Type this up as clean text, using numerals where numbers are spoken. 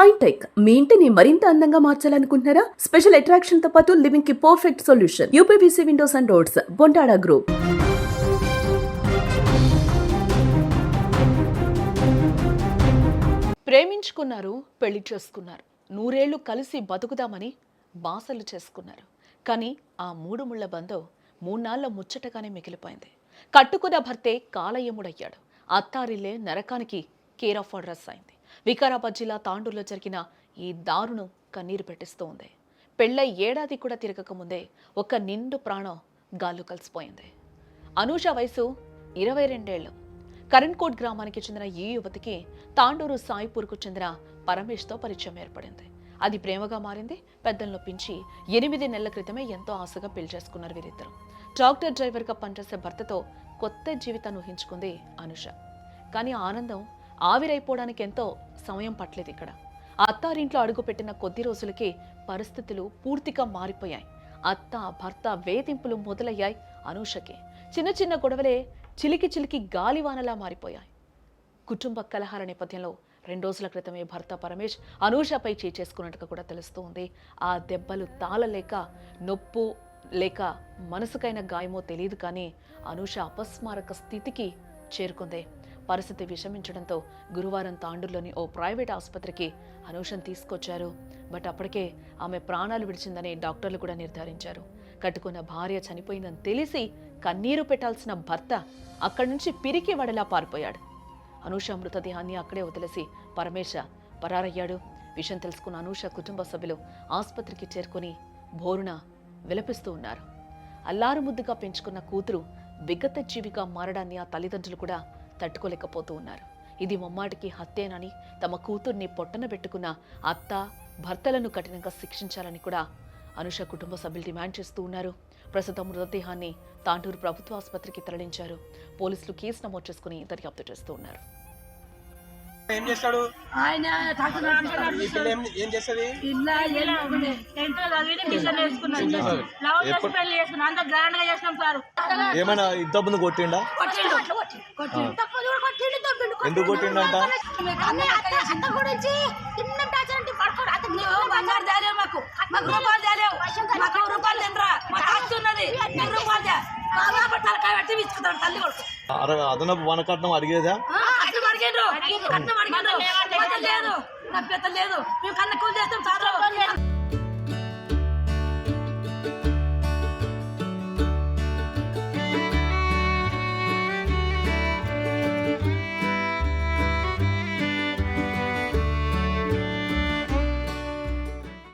Shine tech మీ ఇంటిని మరింత అందంగా మార్చాలనుకుంటున్నారా? స్పెషల్ అట్రాక్షన్ తో పాటు లివింగ్ కి perfect solution. UPVC windows and doors, Bontada group. ప్రేమించుకున్నారు, పెళ్లి చేసుకున్నారు, 100 ఏళ్లు కలిసి బతుకుదామని బాసలు చేసుకున్నారు. కానీ ఆ 3 ముళ్ల బంధం 3 నాళ్ల ముచ్చటగానే మిగిలిపోయింది. కట్టుకున్న భర్తే కాలయముడయ్యాడు. అత్తారిల్లే నరకానికి కేర్ ఆఫ్ అడ్రస్ అయింది. వికారాబాద్ జిల్లా తాండూరులో జరిగిన ఈ దారుణం కన్నీరు పెట్టిస్తూ ఉంది. పెళ్ళై ఏడాది కూడా తిరగకముందే ఒక నిండు ప్రాణం గాల్లో కలిసిపోయింది. అనూష వయసు 22 ఏళ్లు. కరణ్కోట్ గ్రామానికి చెందిన ఈ యువతికి తాండూరు సాయిపూర్కు చెందిన పరమేష్తో పరిచయం ఏర్పడింది. అది ప్రేమగా మారింది. పెద్దలను పెంచి 8 నెలల క్రితమే ఎంతో ఆశగా పెళ్లి చేసుకున్నారు వీరిద్దరు. ట్రాక్టర్ డ్రైవర్గా పనిచేసే భర్తతో కొత్త జీవితాన్ని ఊహించుకుంది అనూష. కానీ ఆనందం ఆవిరైపోవడానికి ఎంతో సమయం పట్టలేదు. ఇక్కడ అత్తారింట్లో అడుగుపెట్టిన కొద్ది రోజులకి పరిస్థితులు పూర్తిగా మారిపోయాయి. అత్త భర్త వేధింపులు మొదలయ్యాయి. అనూషకి చిన్న చిన్న గొడవలే చిలికి గాలివానలా మారిపోయాయి. కుటుంబ కలహాల నేపథ్యంలో 2 రోజుల క్రితమే భర్త పరమేష్ అనూషపై చేసుకున్నట్టుగా కూడా తెలుస్తూ ఉంది. ఆ దెబ్బలు తాళలేక, నొప్పు లేక మనసుకైన గాయమో తెలియదు, కానీ అనూష అపస్మారక స్థితికి చేరుకుంది. పరిస్థితి విషమించడంతో గురువారం తాండూరులోని ఓ ప్రైవేట్ ఆసుపత్రికి అనూషను తీసుకొచ్చారు. బట్ అప్పటికే ఆమె ప్రాణాలు విడిచిందని డాక్టర్లు కూడా నిర్ధారించారు. కట్టుకున్న భార్య చనిపోయిందని తెలిసి కన్నీరు పెట్టాల్సిన భర్త అక్కడి నుంచి పిరికి వడలా పారిపోయాడు. అనూష మృతదేహాన్ని అక్కడే వదిలేసి పరమేశ పరారయ్యాడు. విషయం తెలుసుకున్న అనూష కుటుంబ సభ్యులు ఆసుపత్రికి చేరుకుని బోరున విలపిస్తూ ఉన్నారు. అల్లారు ముద్దుగా పెంచుకున్న కూతురు విగత జీవిగా మారడాన్ని ఆ తల్లిదండ్రులు కూడా తట్టుకోలేకపోతూ ఉన్నారు. ఇది ముమ్మాటికి హత్యేనని, తమ కూతుర్ని పొట్టన పెట్టుకున్న అత్త భర్తలను కఠినంగా శిక్షించాలని కూడా అనూష కుటుంబ సభ్యులు డిమాండ్ చేస్తూ ఉన్నారు. ప్రస్తుతం మృతదేహాన్ని తాండూరు ప్రభుత్వ ఆసుపత్రికి తరలించారు. పోలీసులు కేసు నమోదు చేసుకుని దర్యాప్తు చేస్తూ ఉన్నారు. ఏం చేస్తాడు ఆయన ఏం చేస్తుంది ఏమైనా ఇంత ముందు కొట్టిండా? ఎందుకు కొట్టిండంట? అదనపు వనకట్నం అడిగేదా? లేదు, నా పెద్ద లేదు, మేము కన్న కూలి చేస్తాం సార్.